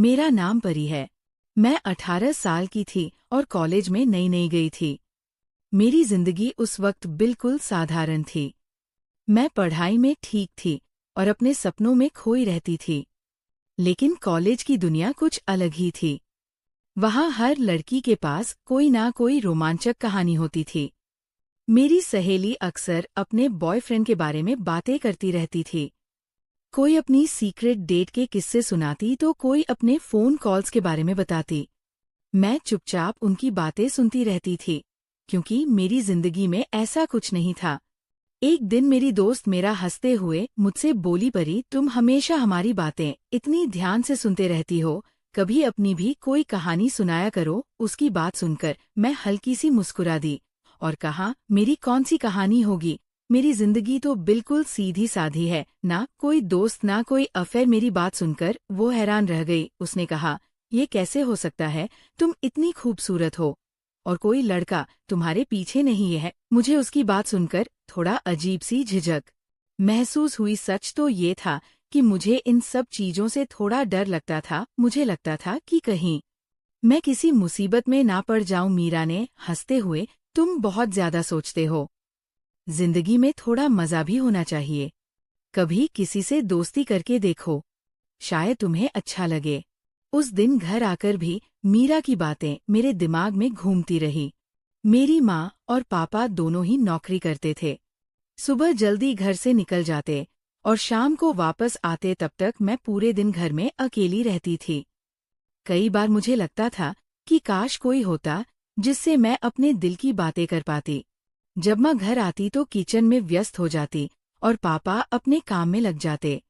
मेरा नाम परी है। मैं 18 साल की थी और कॉलेज में नई नई गई थी। मेरी जिंदगी उस वक्त बिल्कुल साधारण थी। मैं पढ़ाई में ठीक थी और अपने सपनों में खोई रहती थी। लेकिन कॉलेज की दुनिया कुछ अलग ही थी। वहाँ हर लड़की के पास कोई ना कोई रोमांचक कहानी होती थी। मेरी सहेली अक्सर अपने बॉयफ्रेंड के बारे में बातें करती रहती थी। कोई अपनी सीक्रेट डेट के किस्से सुनाती तो कोई अपने फोन कॉल्स के बारे में बताती। मैं चुपचाप उनकी बातें सुनती रहती थी, क्योंकि मेरी जिंदगी में ऐसा कुछ नहीं था। एक दिन मेरी दोस्त मेरा हंसते हुए मुझसे बोली, परी तुम हमेशा हमारी बातें इतनी ध्यान से सुनते रहती हो, कभी अपनी भी कोई कहानी सुनाया करो। उसकी बात सुनकर मैं हल्की सी मुस्कुरा दी और कहा, मेरी कौन सी कहानी होगी, मेरी जिंदगी तो बिल्कुल सीधी साधी है, ना कोई दोस्त ना कोई अफेयर। मेरी बात सुनकर वो हैरान रह गई। उसने कहा, ये कैसे हो सकता है, तुम इतनी खूबसूरत हो और कोई लड़का तुम्हारे पीछे नहीं है। मुझे उसकी बात सुनकर थोड़ा अजीब सी झिझक महसूस हुई। सच तो ये था कि मुझे इन सब चीजों से थोड़ा डर लगता था। मुझे लगता था कि कहीं मैं किसी मुसीबत में ना पड़ जाऊं। मीरा ने हंसते हुए, तुम बहुत ज्यादा सोचते हो, जिंदगी में थोड़ा मजा भी होना चाहिए। कभी किसी से दोस्ती करके देखो, शायद तुम्हें अच्छा लगे। उस दिन घर आकर भी मीरा की बातें मेरे दिमाग में घूमती रही। मेरी माँ और पापा दोनों ही नौकरी करते थे। सुबह जल्दी घर से निकल जाते और शाम को वापस आते। तब तक मैं पूरे दिन घर में अकेली रहती थी। कई बार मुझे लगता था कि काश कोई होता जिससे मैं अपने दिल की बातें कर पाती। जब मैं घर आती तो किचन में व्यस्त हो जाती और पापा अपने काम में लग जाते।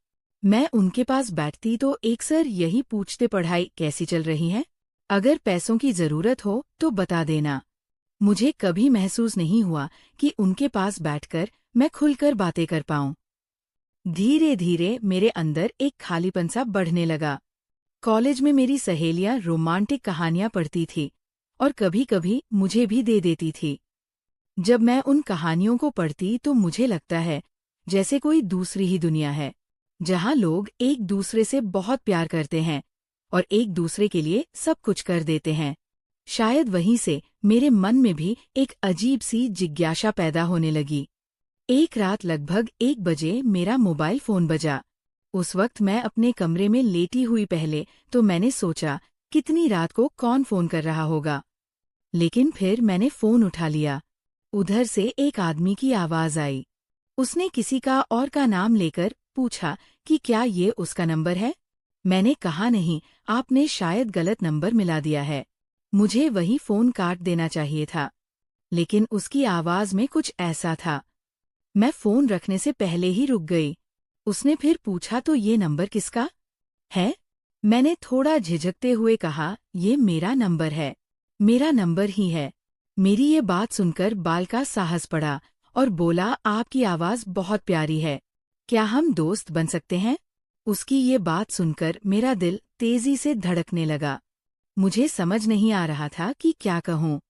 मैं उनके पास बैठती तो अक्सर यही पूछते, पढ़ाई कैसी चल रही है, अगर पैसों की जरूरत हो तो बता देना। मुझे कभी महसूस नहीं हुआ कि उनके पास बैठकर मैं खुलकर बातें कर पाऊं। धीरे धीरे मेरे अंदर एक खालीपन सा बढ़ने लगा। कॉलेज में मेरी सहेलियां रोमांटिक कहानियां पढ़ती थी और कभी कभी मुझे भी दे देती थी। जब मैं उन कहानियों को पढ़ती तो मुझे लगता है जैसे कोई दूसरी ही दुनिया है, जहां लोग एक दूसरे से बहुत प्यार करते हैं और एक दूसरे के लिए सब कुछ कर देते हैं। शायद वहीं से मेरे मन में भी एक अजीब सी जिज्ञासा पैदा होने लगी। एक रात लगभग 1 बजे मेरा मोबाइल फोन बजा। उस वक्त मैं अपने कमरे में लेटी हुई। पहले तो मैंने सोचा कितनी रात को कौन फोन कर रहा होगा, लेकिन फिर मैंने फोन उठा लिया। उधर से एक आदमी की आवाज आई। उसने किसी का और का नाम लेकर पूछा कि क्या ये उसका नंबर है। मैंने कहा, नहीं, आपने शायद गलत नंबर मिला दिया है। मुझे वही फोन काट देना चाहिए था, लेकिन उसकी आवाज में कुछ ऐसा था, मैं फोन रखने से पहले ही रुक गई। उसने फिर पूछा, तो ये नंबर किसका है? मैंने थोड़ा झिझकते हुए कहा, ये मेरा नंबर है, मेरा नंबर ही है। मेरी ये बात सुनकर बाल का साहस पड़ा और बोला, आपकी आवाज बहुत प्यारी है, क्या हम दोस्त बन सकते हैं? उसकी ये बात सुनकर मेरा दिल तेजी से धड़कने लगा। मुझे समझ नहीं आ रहा था कि क्या कहूँ,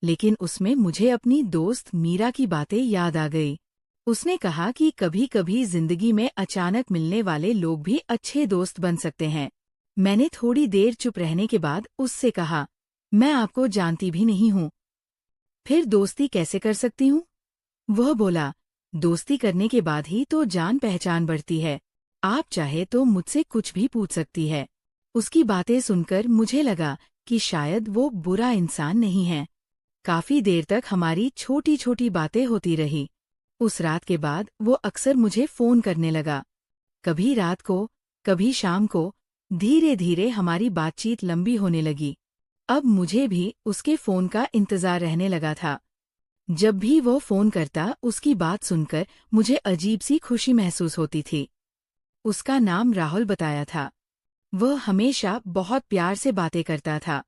लेकिन उसमें मुझे अपनी दोस्त मीरा की बातें याद आ गई। उसने कहा कि कभी कभी जिंदगी में अचानक मिलने वाले लोग भी अच्छे दोस्त बन सकते हैं। मैंने थोड़ी देर चुप रहने के बाद उससे कहा, मैं आपको जानती भी नहीं हूँ, फिर दोस्ती कैसे कर सकती हूँ? वह बोला, दोस्ती करने के बाद ही तो जान पहचान बढ़ती है, आप चाहे तो मुझसे कुछ भी पूछ सकती है। उसकी बातें सुनकर मुझे लगा कि शायद वो बुरा इंसान नहीं है। काफी देर तक हमारी छोटी छोटी बातें होती रही। उस रात के बाद वो अक्सर मुझे फोन करने लगा, कभी रात को, कभी शाम को। धीरे धीरे हमारी बातचीत लंबी होने लगी। अब मुझे भी उसके फोन का इंतजार रहने लगा था। जब भी वो फोन करता, उसकी बात सुनकर मुझे अजीब सी खुशी महसूस होती थी। उसका नाम राहुल बताया था। वह हमेशा बहुत प्यार से बातें करता था,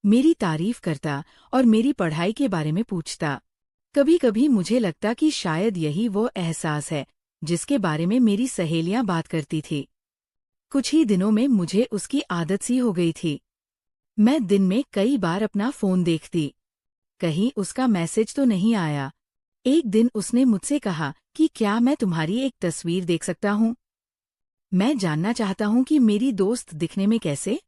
मेरी तारीफ करता और मेरी पढ़ाई के बारे में पूछता। कभी कभी मुझे लगता कि शायद यही वो एहसास है जिसके बारे में मेरी सहेलियां बात करती थी। कुछ ही दिनों में मुझे उसकी आदत सी हो गई थी। मैं दिन में कई बार अपना फोन देखती, कहीं उसका मैसेज तो नहीं आया। एक दिन उसने मुझसे कहा कि क्या मैं तुम्हारी एक तस्वीर देख सकता हूँ? मैं जानना चाहता हूँ कि मेरी दोस्त दिखने में कैसे।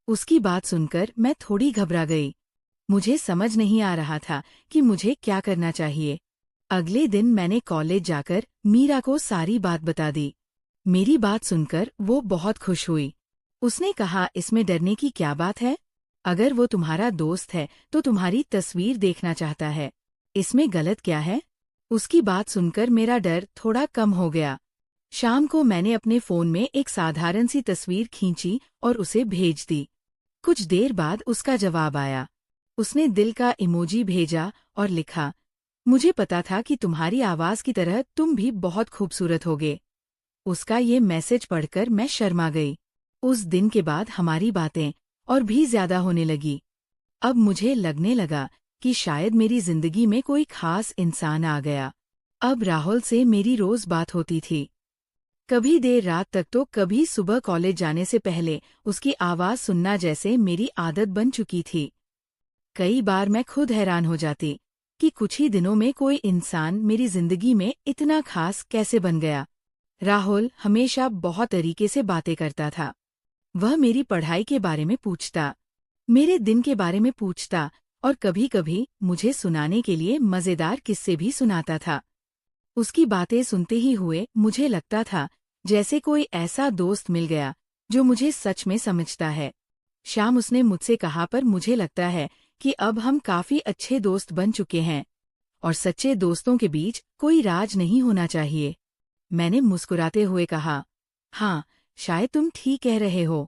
उसकी बात सुनकर मैं थोड़ी घबरा गई। मुझे समझ नहीं आ रहा था कि मुझे क्या करना चाहिए। अगले दिन मैंने कॉलेज जाकर मीरा को सारी बात बता दी। मेरी बात सुनकर वो बहुत खुश हुई। उसने कहा, इसमें डरने की क्या बात है? अगर वो तुम्हारा दोस्त है तो तुम्हारी तस्वीर देखना चाहता है, इसमें गलत क्या है? उसकी बात सुनकर मेरा डर थोड़ा कम हो गया। शाम को मैंने अपने फोन में एक साधारण सी तस्वीर खींची और उसे भेज दी। कुछ देर बाद उसका जवाब आया। उसने दिल का इमोजी भेजा और लिखा, मुझे पता था कि तुम्हारी आवाज की तरह तुम भी बहुत खूबसूरत होगे। उसका ये मैसेज पढ़कर मैं शर्मा गई। उस दिन के बाद हमारी बातें और भी ज्यादा होने लगी। अब मुझे लगने लगा कि शायद मेरी जिंदगी में कोई खास इंसान आ गया। अब राहुल से मेरी रोज बात होती थी। कभी देर रात तक तो कभी सुबह कॉलेज जाने से पहले उसकी आवाज सुनना जैसे मेरी आदत बन चुकी थी। कई बार मैं खुद हैरान हो जाती कि कुछ ही दिनों में कोई इंसान मेरी जिंदगी में इतना खास कैसे बन गया। राहुल हमेशा बहुत तरीके से बातें करता था। वह मेरी पढ़ाई के बारे में पूछता, मेरे दिन के बारे में पूछता और कभी-कभी मुझे सुनाने के लिए मजेदार किस्से भी सुनाता था। उसकी बातें सुनते ही हुए मुझे लगता था जैसे कोई ऐसा दोस्त मिल गया जो मुझे सच में समझता है। शाम उसने मुझसे कहा, पर मुझे लगता है कि अब हम काफी अच्छे दोस्त बन चुके हैं और सच्चे दोस्तों के बीच कोई राज नहीं होना चाहिए। मैंने मुस्कुराते हुए कहा, हाँ, शायद तुम ठीक कह रहे हो।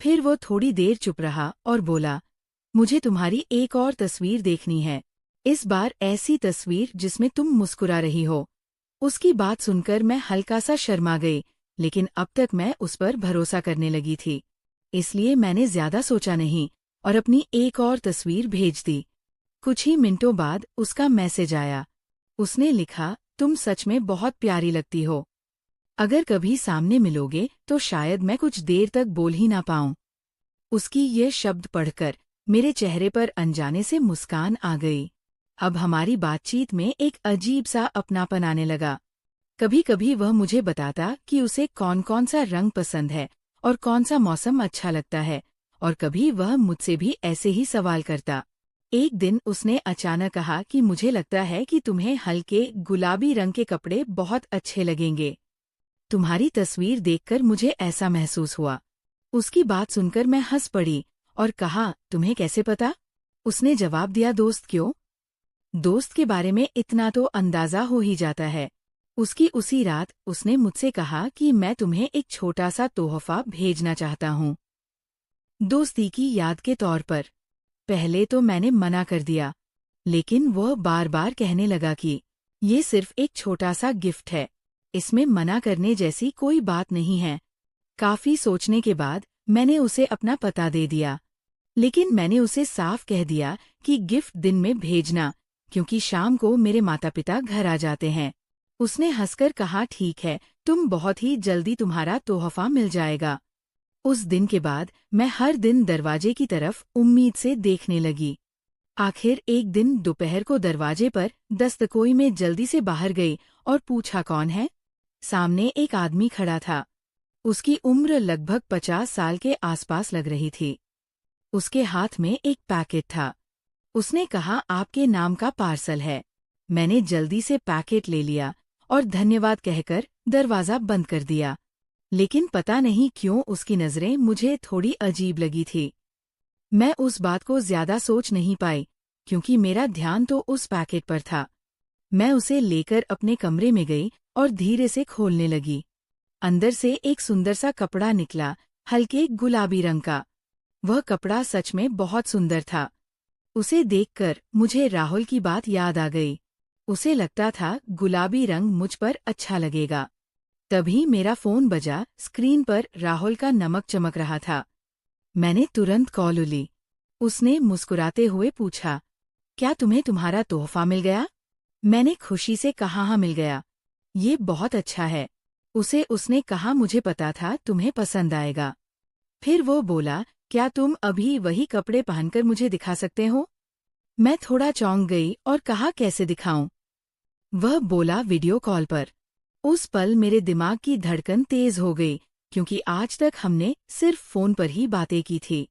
फिर वो थोड़ी देर चुप रहा और बोला, मुझे तुम्हारी एक और तस्वीर देखनी है। इस बार ऐसी तस्वीर जिसमें तुम मुस्कुरा रही हो। उसकी बात सुनकर मैं हल्का सा शर्मा गई, लेकिन अब तक मैं उस पर भरोसा करने लगी थी। इसलिए मैंने ज्यादा सोचा नहीं और अपनी एक और तस्वीर भेज दी। कुछ ही मिनटों बाद उसका मैसेज आया। उसने लिखा, तुम सच में बहुत प्यारी लगती हो। अगर कभी सामने मिलोगे तो शायद मैं कुछ देर तक बोल ही ना पाऊं। उसकी ये शब्द पढ़कर मेरे चेहरे पर अनजाने से मुस्कान आ गई। अब हमारी बातचीत में एक अजीब सा अपनापन आने लगा। कभी कभी वह मुझे बताता कि उसे कौन कौन सा रंग पसंद है और कौन सा मौसम अच्छा लगता है, और कभी वह मुझसे भी ऐसे ही सवाल करता। एक दिन उसने अचानक कहा कि मुझे लगता है कि तुम्हें हल्के गुलाबी रंग के कपड़े बहुत अच्छे लगेंगे। तुम्हारी तस्वीर देखकर मुझे ऐसा महसूस हुआ। उसकी बात सुनकर मैं हंस पड़ी और कहा, तुम्हें कैसे पता? उसने जवाब दिया, दोस्त क्यों? दोस्त के बारे में इतना तो अंदाजा हो ही जाता है। उसकी उसी रात उसने मुझसे कहा कि मैं तुम्हें एक छोटा सा तोहफा भेजना चाहता हूँ, दोस्ती की याद के तौर पर। पहले तो मैंने मना कर दिया, लेकिन वह बार बार कहने लगा कि ये सिर्फ एक छोटा सा गिफ्ट है, इसमें मना करने जैसी कोई बात नहीं है। काफी सोचने के बाद मैंने उसे अपना पता दे दिया, लेकिन मैंने उसे साफ कह दिया कि गिफ्ट दिन में भेजना, क्योंकि शाम को मेरे माता पिता घर आ जाते हैं। उसने हंसकर कहा, ठीक है, तुम बहुत ही जल्दी तुम्हारा तोहफा मिल जाएगा। उस दिन के बाद मैं हर दिन दरवाजे की तरफ उम्मीद से देखने लगी। आखिर एक दिन दोपहर को दरवाजे पर दस्तक हुई। मैं जल्दी से बाहर गई और पूछा, कौन है? सामने एक आदमी खड़ा था। उसकी उम्र लगभग 50 साल के आसपास लग रही थी। उसके हाथ में एक पैकेट था। उसने कहा, आपके नाम का पार्सल है। मैंने जल्दी से पैकेट ले लिया और धन्यवाद कहकर दरवाजा बंद कर दिया। लेकिन पता नहीं क्यों उसकी नजरें मुझे थोड़ी अजीब लगी थी। मैं उस बात को ज्यादा सोच नहीं पाई, क्योंकि मेरा ध्यान तो उस पैकेट पर था। मैं उसे लेकर अपने कमरे में गई और धीरे से खोलने लगी। अंदर से एक सुंदर सा कपड़ा निकला, हल्के गुलाबी रंग का। वह कपड़ा सच में बहुत सुंदर था। उसे देखकर मुझे राहुल की बात याद आ गई। उसे लगता था गुलाबी रंग मुझ पर अच्छा लगेगा। तभी मेरा फोन बजा। स्क्रीन पर राहुल का नमक चमक रहा था। मैंने तुरंत कॉल ली। उसने मुस्कुराते हुए पूछा, क्या तुम्हें तुम्हारा तोहफा मिल गया? मैंने खुशी से कहा, हाँ मिल गया। ये बहुत अच्छा है। उसने कहा, मुझे पता था तुम्हें पसंद आएगा। फिर वो बोला, क्या तुम अभी वही कपड़े पहनकर मुझे दिखा सकते हो? मैं थोड़ा चौंक गई और कहा, कैसे दिखाऊं? वह बोला, वीडियो कॉल पर। उस पल मेरे दिमाग की धड़कन तेज हो गई क्योंकि आज तक हमने सिर्फ फोन पर ही बातें की थी।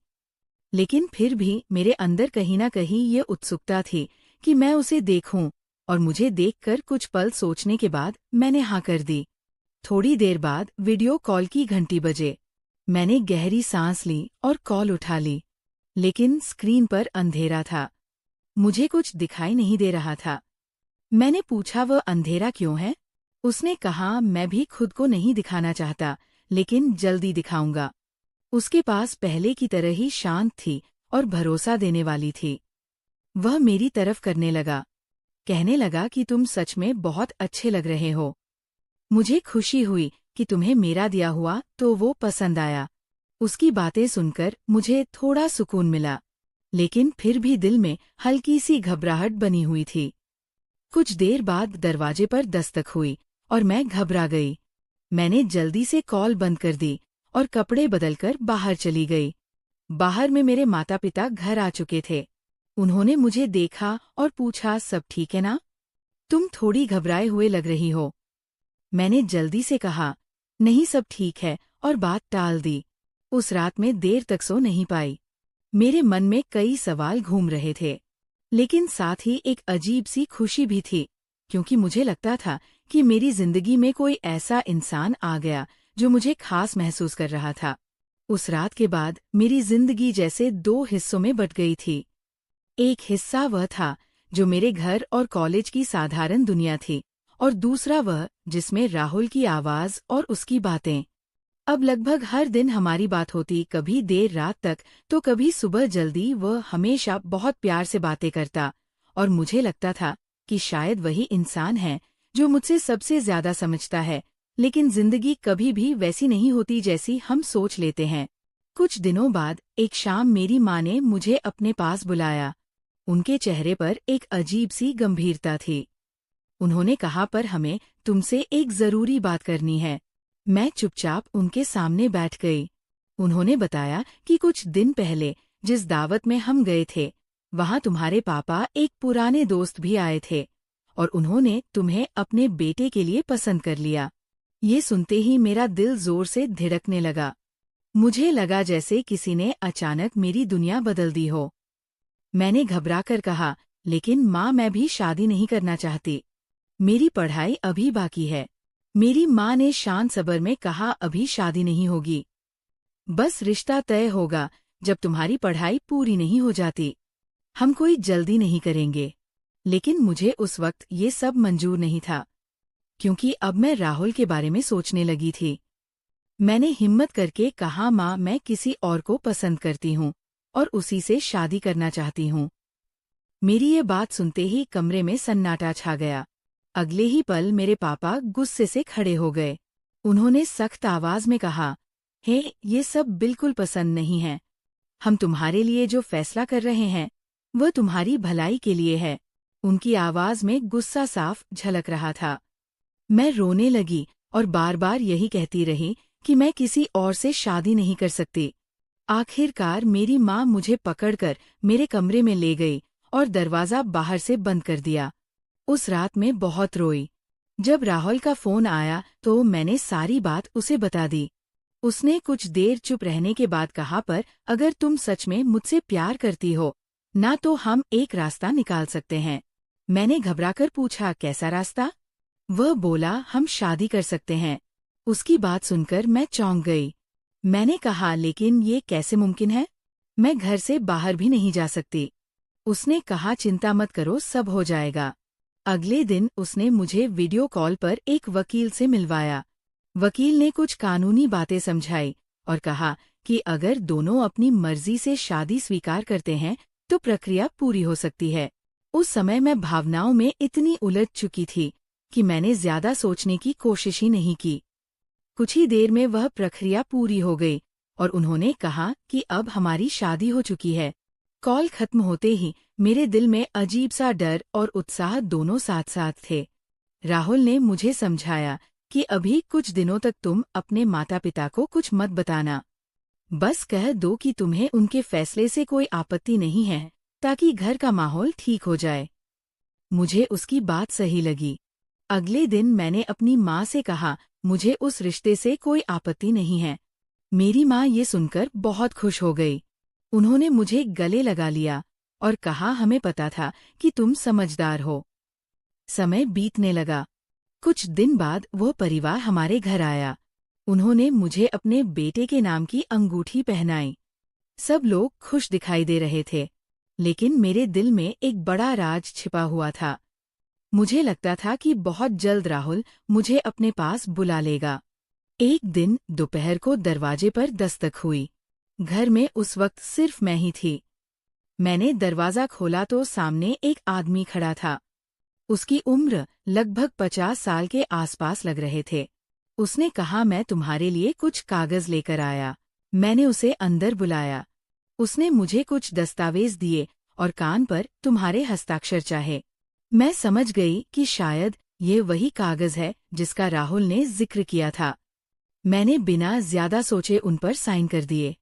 लेकिन फिर भी मेरे अंदर कहीं ना कहीं ये उत्सुकता थी कि मैं उसे देखूं, और मुझे देखकर कुछ पल सोचने के बाद मैंने हाँ कर दी। थोड़ी देर बाद वीडियो कॉल की घंटी बजे। मैंने गहरी सांस ली और कॉल उठा ली, लेकिन स्क्रीन पर अंधेरा था। मुझे कुछ दिखाई नहीं दे रहा था। मैंने पूछा, वह अंधेरा क्यों है? उसने कहा, मैं भी खुद को नहीं दिखाना चाहता, लेकिन जल्दी दिखाऊंगा। उसके पास पहले की तरह ही शांत थी और भरोसा देने वाली थी। वह मेरी तरफ करने लगा, कहने लगा कि तुम सच में बहुत अच्छे लग रहे हो। मुझे खुशी हुई कि तुम्हें मेरा दिया हुआ तो वो पसंद आया। उसकी बातें सुनकर मुझे थोड़ा सुकून मिला, लेकिन फिर भी दिल में हल्की सी घबराहट बनी हुई थी। कुछ देर बाद दरवाजे पर दस्तक हुई और मैं घबरा गई। मैंने जल्दी से कॉल बंद कर दी और कपड़े बदलकर बाहर चली गई। बाहर में मेरे माता पिता घर आ चुके थे। उन्होंने मुझे देखा और पूछा, सब ठीक है ना? तुम थोड़ी घबराए हुए लग रही हो। मैंने जल्दी से कहा, नहीं सब ठीक है, और बात टाल दी। उस रात में देर तक सो नहीं पाई। मेरे मन में कई सवाल घूम रहे थे, लेकिन साथ ही एक अजीब सी खुशी भी थी, क्योंकि मुझे लगता था कि मेरी जिंदगी में कोई ऐसा इंसान आ गया जो मुझे खास महसूस कर रहा था। उस रात के बाद मेरी जिंदगी जैसे दो हिस्सों में बट गई थी। एक हिस्सा वह था जो मेरे घर और कॉलेज की साधारण दुनिया थी, और दूसरा वह जिसमें राहुल की आवाज और उसकी बातें। अब लगभग हर दिन हमारी बात होती, कभी देर रात तक तो कभी सुबह जल्दी। वह हमेशा बहुत प्यार से बातें करता, और मुझे लगता था कि शायद वही इंसान है जो मुझसे सबसे ज्यादा समझता है। लेकिन जिंदगी कभी भी वैसी नहीं होती जैसी हम सोच लेते हैं। कुछ दिनों बाद एक शाम मेरी माँ ने मुझे अपने पास बुलाया। उनके चेहरे पर एक अजीब सी गंभीरता थी। उन्होंने कहा, पर हमें तुमसे एक जरूरी बात करनी है। मैं चुपचाप उनके सामने बैठ गई। उन्होंने बताया कि कुछ दिन पहले जिस दावत में हम गए थे, वहां तुम्हारे पापा एक पुराने दोस्त भी आए थे, और उन्होंने तुम्हें अपने बेटे के लिए पसंद कर लिया। ये सुनते ही मेरा दिल जोर से धड़कने लगा। मुझे लगा जैसे किसी ने अचानक मेरी दुनिया बदल दी हो। मैंने घबराकर कहा, लेकिन माँ, मैं भी शादी नहीं करना चाहती। मेरी पढ़ाई अभी बाकी है। मेरी माँ ने शांत स्वर में कहा, अभी शादी नहीं होगी। बस रिश्ता तय होगा जब तुम्हारी पढ़ाई पूरी नहीं हो जाती। हम कोई जल्दी नहीं करेंगे। लेकिन मुझे उस वक्त ये सब मंजूर नहीं था, क्योंकि अब मैं राहुल के बारे में सोचने लगी थी। मैंने हिम्मत करके कहा, माँ, मैं किसी और को पसंद करती हूँ और उसी से शादी करना चाहती हूँ। मेरी ये बात सुनते ही कमरे में सन्नाटा छा गया। अगले ही पल मेरे पापा गुस्से से खड़े हो गए। उन्होंने सख्त आवाज में कहा, हे, ये सब बिल्कुल पसंद नहीं है। हम तुम्हारे लिए जो फैसला कर रहे हैं वह तुम्हारी भलाई के लिए है। उनकी आवाज में गुस्सा साफ झलक रहा था। मैं रोने लगी और बार बार यही कहती रही कि मैं किसी और से शादी नहीं कर सकती। आखिरकार मेरी माँ मुझे पकड़कर मेरे कमरे में ले गई और दरवाजा बाहर से बंद कर दिया। उस रात में बहुत रोई। जब राहुल का फोन आया तो मैंने सारी बात उसे बता दी। उसने कुछ देर चुप रहने के बाद कहा, पर अगर तुम सच में मुझसे प्यार करती हो ना, तो हम एक रास्ता निकाल सकते हैं। मैंने घबराकर पूछा, कैसा रास्ता? वह बोला, हम शादी कर सकते हैं। उसकी बात सुनकर मैं चौंक गई। मैंने कहा, लेकिन ये कैसे मुमकिन है? मैं घर से बाहर भी नहीं जा सकती। उसने कहा, चिंता मत करो, सब हो जाएगा। अगले दिन उसने मुझे वीडियो कॉल पर एक वकील से मिलवाया। वकील ने कुछ कानूनी बातें समझाई और कहा कि अगर दोनों अपनी मर्जी से शादी स्वीकार करते हैं तो प्रक्रिया पूरी हो सकती है। उस समय मैं भावनाओं में इतनी उलझ चुकी थी कि मैंने ज्यादा सोचने की कोशिश ही नहीं की। कुछ ही देर में वह प्रक्रिया पूरी हो गई और उन्होंने कहा कि अब हमारी शादी हो चुकी है। कॉल खत्म होते ही मेरे दिल में अजीब सा डर और उत्साह दोनों साथ साथ थे। राहुल ने मुझे समझाया कि अभी कुछ दिनों तक तुम अपने माता पिता को कुछ मत बताना। बस कह दो कि तुम्हें उनके फैसले से कोई आपत्ति नहीं है, ताकि घर का माहौल ठीक हो जाए। मुझे उसकी बात सही लगी। अगले दिन मैंने अपनी माँ से कहा, मुझे उस रिश्ते से कोई आपत्ति नहीं है। मेरी माँ ये सुनकर बहुत खुश हो गई। उन्होंने मुझे गले लगा लिया और कहा, हमें पता था कि तुम समझदार हो। समय बीतने लगा। कुछ दिन बाद वो परिवार हमारे घर आया। उन्होंने मुझे अपने बेटे के नाम की अंगूठी पहनाई। सब लोग खुश दिखाई दे रहे थे, लेकिन मेरे दिल में एक बड़ा राज छिपा हुआ था। मुझे लगता था कि बहुत जल्द राहुल मुझे अपने पास बुला लेगा। एक दिन दोपहर को दरवाजे पर दस्तक हुई। घर में उस वक्त सिर्फ मैं ही थी। मैंने दरवाजा खोला तो सामने एक आदमी खड़ा था। उसकी उम्र लगभग 50 साल के आसपास लग रहे थे। उसने कहा, मैं तुम्हारे लिए कुछ कागज लेकर आया। मैंने उसे अंदर बुलाया। उसने मुझे कुछ दस्तावेज दिए और कान पर तुम्हारे हस्ताक्षर चाहे। मैं समझ गई कि शायद ये वही कागज है जिसका राहुल ने जिक्र किया था। मैंने बिना ज्यादा सोचे उन पर साइन कर दिए।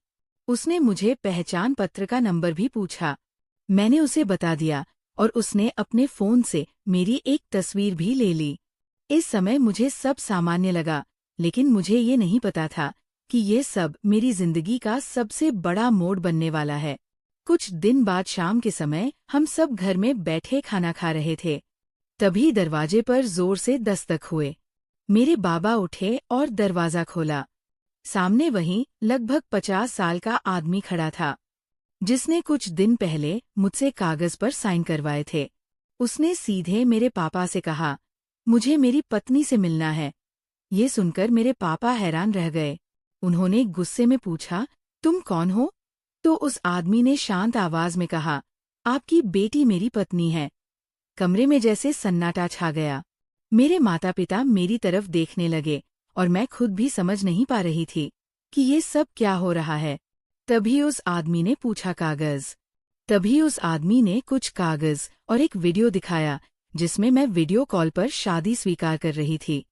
उसने मुझे पहचान पत्र का नंबर भी पूछा। मैंने उसे बता दिया और उसने अपने फोन से मेरी एक तस्वीर भी ले ली। इस समय मुझे सब सामान्य लगा, लेकिन मुझे ये नहीं पता था कि ये सब मेरी जिंदगी का सबसे बड़ा मोड़ बनने वाला है। कुछ दिन बाद शाम के समय हम सब घर में बैठे खाना खा रहे थे। तभी दरवाजे पर जोर से दस्तक हुए। मेरे बाबा उठे और दरवाजा खोला। सामने वहीं लगभग 50 साल का आदमी खड़ा था, जिसने कुछ दिन पहले मुझसे कागज पर साइन करवाए थे। उसने सीधे मेरे पापा से कहा, मुझे मेरी पत्नी से मिलना है। ये सुनकर मेरे पापा हैरान रह गए। उन्होंने गुस्से में पूछा, तुम कौन हो? तो उस आदमी ने शांत आवाज में कहा, आपकी बेटी मेरी पत्नी है। कमरे में जैसे सन्नाटा छा गया। मेरे माता पिता मेरी तरफ देखने लगे और मैं खुद भी समझ नहीं पा रही थी कि ये सब क्या हो रहा है। तभी उस आदमी ने पूछा, कागज? तभी उस आदमी ने कुछ कागज और एक वीडियो दिखाया, जिसमें मैं वीडियो कॉल पर शादी स्वीकार कर रही थी।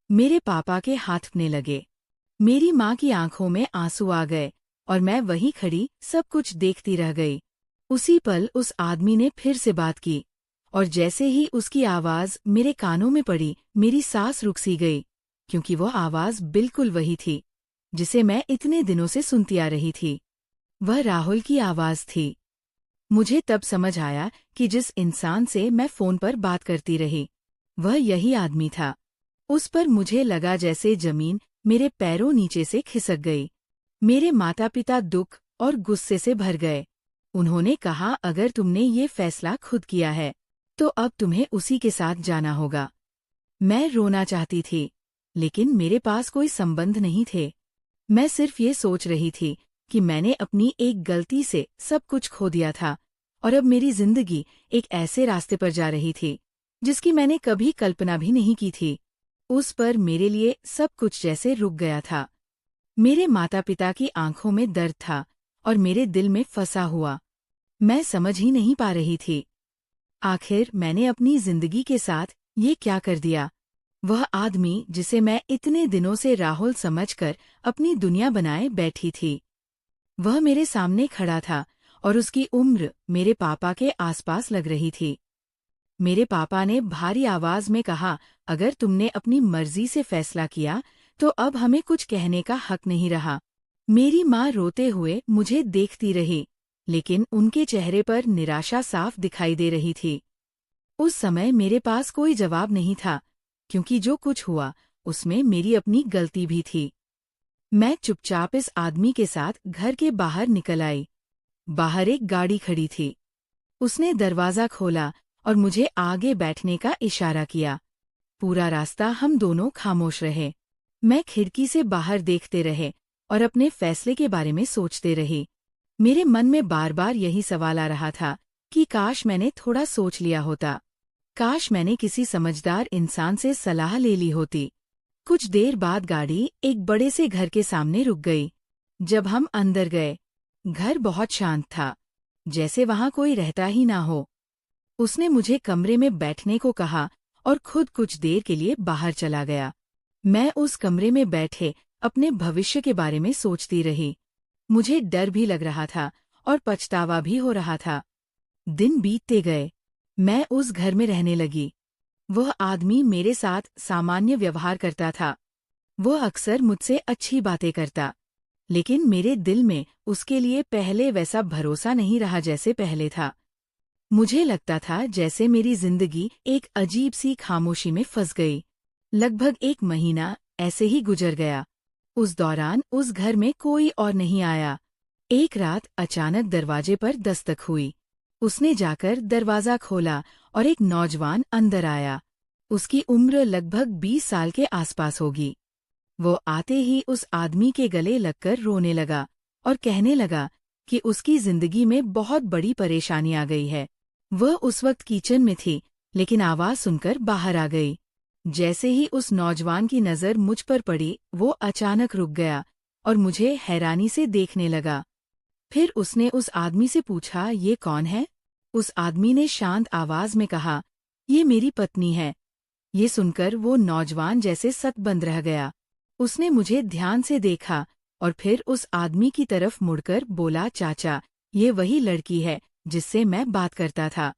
मेरे पापा के हाथ कांपने लगे। मेरी माँ की आंखों में आंसू आ गए और मैं वहीं खड़ी सब कुछ देखती रह गई। उसी पल उस आदमी ने फिर से बात की और जैसे ही उसकी आवाज मेरे कानों में पड़ी, मेरी सांस रुक सी गई, क्योंकि वो आवाज बिल्कुल वही थी जिसे मैं इतने दिनों से सुनती आ रही थी। वह राहुल की आवाज थी। मुझे तब समझ आया कि जिस इंसान से मैं फोन पर बात करती रही, वह यही आदमी था। उस पर मुझे लगा जैसे जमीन मेरे पैरों नीचे से खिसक गई। मेरे माता पिता दुख और गुस्से से भर गए। उन्होंने कहा, अगर तुमने ये फैसला खुद किया है तो अब तुम्हें उसी के साथ जाना होगा। मैं रोना चाहती थी, लेकिन मेरे पास कोई संबंध नहीं थे। मैं सिर्फ ये सोच रही थी कि मैंने अपनी एक गलती से सब कुछ खो दिया था और अब मेरी जिंदगी एक ऐसे रास्ते पर जा रही थी जिसकी मैंने कभी कल्पना भी नहीं की थी। उस पर मेरे लिए सब कुछ जैसे रुक गया था। मेरे माता पिता की आंखों में दर्द था और मेरे दिल में फंसा हुआ। मैं समझ ही नहीं पा रही थी, आखिर मैंने अपनी जिंदगी के साथ ये क्या कर दिया। वह आदमी जिसे मैं इतने दिनों से राहुल समझकर अपनी दुनिया बनाए बैठी थी, वह मेरे सामने खड़ा था और उसकी उम्र मेरे पापा के आसपास लग रही थी। मेरे पापा ने भारी आवाज में कहा, अगर तुमने अपनी मर्जी से फैसला किया तो अब हमें कुछ कहने का हक नहीं रहा। मेरी माँ रोते हुए मुझे देखती रही, लेकिन उनके चेहरे पर निराशा साफ दिखाई दे रही थी। उस समय मेरे पास कोई जवाब नहीं था, क्योंकि जो कुछ हुआ उसमें मेरी अपनी गलती भी थी। मैं चुपचाप इस आदमी के साथ घर के बाहर निकल आई। बाहर एक गाड़ी खड़ी थी। उसने दरवाजा खोला और मुझे आगे बैठने का इशारा किया। पूरा रास्ता हम दोनों खामोश रहे। मैं खिड़की से बाहर देखते रहे और अपने फैसले के बारे में सोचते रही। मेरे मन में बार बार यही सवाल आ रहा था कि काश मैंने थोड़ा सोच लिया होता, काश मैंने किसी समझदार इंसान से सलाह ले ली होती। कुछ देर बाद गाड़ी एक बड़े से घर के सामने रुक गई। जब हम अंदर गए, घर बहुत शांत था, जैसे वहां कोई रहता ही ना हो। उसने मुझे कमरे में बैठने को कहा और खुद कुछ देर के लिए बाहर चला गया। मैं उस कमरे में बैठे अपने भविष्य के बारे में सोचती रही। मुझे डर भी लग रहा था और पछतावा भी हो रहा था। दिन बीतते गए। मैं उस घर में रहने लगी। वह आदमी मेरे साथ सामान्य व्यवहार करता था, वो अक्सर मुझसे अच्छी बातें करता, लेकिन मेरे दिल में उसके लिए पहले वैसा भरोसा नहीं रहा जैसे पहले था। मुझे लगता था जैसे मेरी जिंदगी एक अजीब सी खामोशी में फंस गई। लगभग 1 महीना ऐसे ही गुजर गया। उस दौरान उस घर में कोई और नहीं आया। एक रात अचानक दरवाजे पर दस्तक हुई। उसने जाकर दरवाजा खोला और एक नौजवान अंदर आया। उसकी उम्र लगभग 20 साल के आसपास होगी। वो आते ही उस आदमी के गले लगकर रोने लगा और कहने लगा कि उसकी जिंदगी में बहुत बड़ी परेशानी आ गई है। वह उस वक्त किचन में थी, लेकिन आवाज सुनकर बाहर आ गई। जैसे ही उस नौजवान की नजर मुझ पर पड़ी, वो अचानक रुक गया और मुझे हैरानी से देखने लगा। फिर उसने उस आदमी से पूछा, ये कौन है? उस आदमी ने शांत आवाज में कहा, ये मेरी पत्नी है। ये सुनकर वो नौजवान जैसे सतबंद रह गया। उसने मुझे ध्यान से देखा और फिर उस आदमी की तरफ मुड़कर बोला, चाचा, ये वही लड़की है जिससे मैं बात करता था।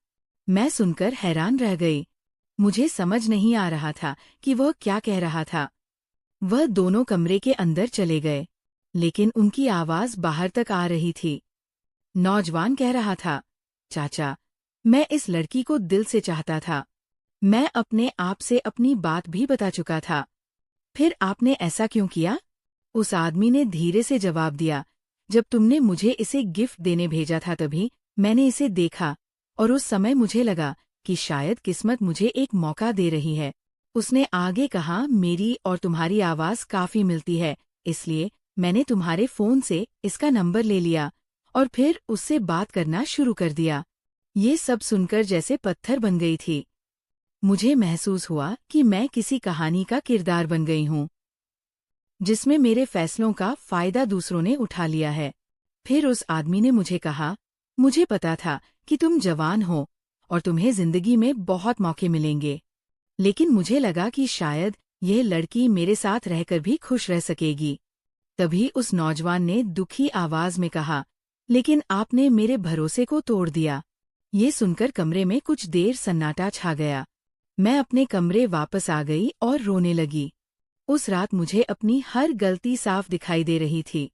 मैं सुनकर हैरान रह गई। मुझे समझ नहीं आ रहा था कि वह क्या कह रहा था। वह दोनों कमरे के अंदर चले गए, लेकिन उनकी आवाज बाहर तक आ रही थी। नौजवान कह रहा था, चाचा, मैं इस लड़की को दिल से चाहता था। मैं अपने आप से अपनी बात भी बता चुका था। फिर आपने ऐसा क्यों किया? उस आदमी ने धीरे से जवाब दिया, जब तुमने मुझे इसे गिफ्ट देने भेजा था तभी मैंने इसे देखा और उस समय मुझे लगा कि शायद किस्मत मुझे एक मौका दे रही है। उसने आगे कहा, मेरी और तुम्हारी आवाज काफी मिलती है, इसलिए मैंने तुम्हारे फोन से इसका नंबर ले लिया और फिर उससे बात करना शुरू कर दिया। ये सब सुनकर जैसे पत्थर बन गई थी। मुझे महसूस हुआ कि मैं किसी कहानी का किरदार बन गई हूँ, जिसमें मेरे फैसलों का फायदा दूसरों ने उठा लिया है। फिर उस आदमी ने मुझे कहा, मुझे पता था कि तुम जवान हो और तुम्हें जिंदगी में बहुत मौके मिलेंगे, लेकिन मुझे लगा कि शायद यह लड़की मेरे साथ रहकर भी खुश रह सकेगी। तभी उस नौजवान ने दुखी आवाज में कहा, लेकिन आपने मेरे भरोसे को तोड़ दिया। ये सुनकर कमरे में कुछ देर सन्नाटा छा गया। मैं अपने कमरे वापस आ गई और रोने लगी। उस रात मुझे अपनी हर गलती साफ दिखाई दे रही थी।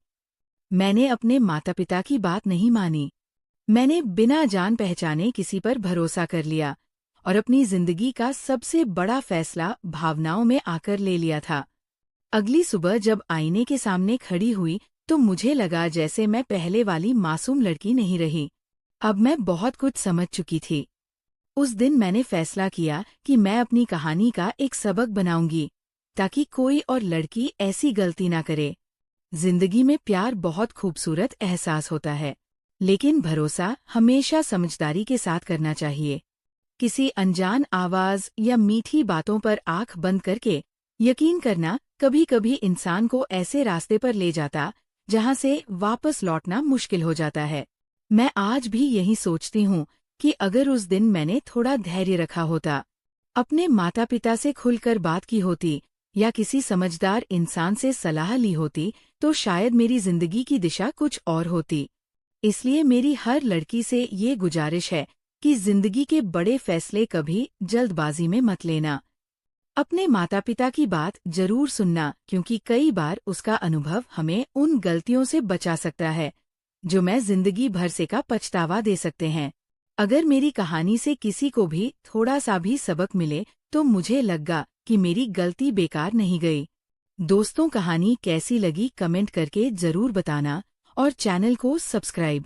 मैंने अपने माता पिता की बात नहीं मानी। मैंने बिना जान पहचाने किसी पर भरोसा कर लिया और अपनी जिंदगी का सबसे बड़ा फैसला भावनाओं में आकर ले लिया था। अगली सुबह जब आईने के सामने खड़ी हुई तो मुझे लगा जैसे मैं पहले वाली मासूम लड़की नहीं रही। अब मैं बहुत कुछ समझ चुकी थी। उस दिन मैंने फैसला किया कि मैं अपनी कहानी का एक सबक बनाऊंगी, ताकि कोई और लड़की ऐसी गलती ना करे। जिंदगी में प्यार बहुत खूबसूरत एहसास होता है, लेकिन भरोसा हमेशा समझदारी के साथ करना चाहिए। किसी अनजान आवाज या मीठी बातों पर आंख बंद करके यकीन करना कभी कभी इंसान को ऐसे रास्ते पर ले जाता जहां से वापस लौटना मुश्किल हो जाता है। मैं आज भी यही सोचती हूँ कि अगर उस दिन मैंने थोड़ा धैर्य रखा होता, अपने माता पिता से खुलकर बात की होती या किसी समझदार इंसान से सलाह ली होती, तो शायद मेरी जिंदगी की दिशा कुछ और होती। इसलिए मेरी हर लड़की से ये गुजारिश है कि जिंदगी के बड़े फैसले कभी जल्दबाजी में मत लेना। अपने माता पिता की बात जरूर सुनना, क्योंकि कई बार उसका अनुभव हमें उन गलतियों से बचा सकता है जो मैं जिंदगी भर से का पछतावा दे सकते हैं। अगर मेरी कहानी से किसी को भी थोड़ा सा भी सबक मिले तो मुझे लगा कि मेरी गलती बेकार नहीं गई। दोस्तों, कहानी कैसी लगी कमेंट करके जरूर बताना और चैनल को सब्सक्राइब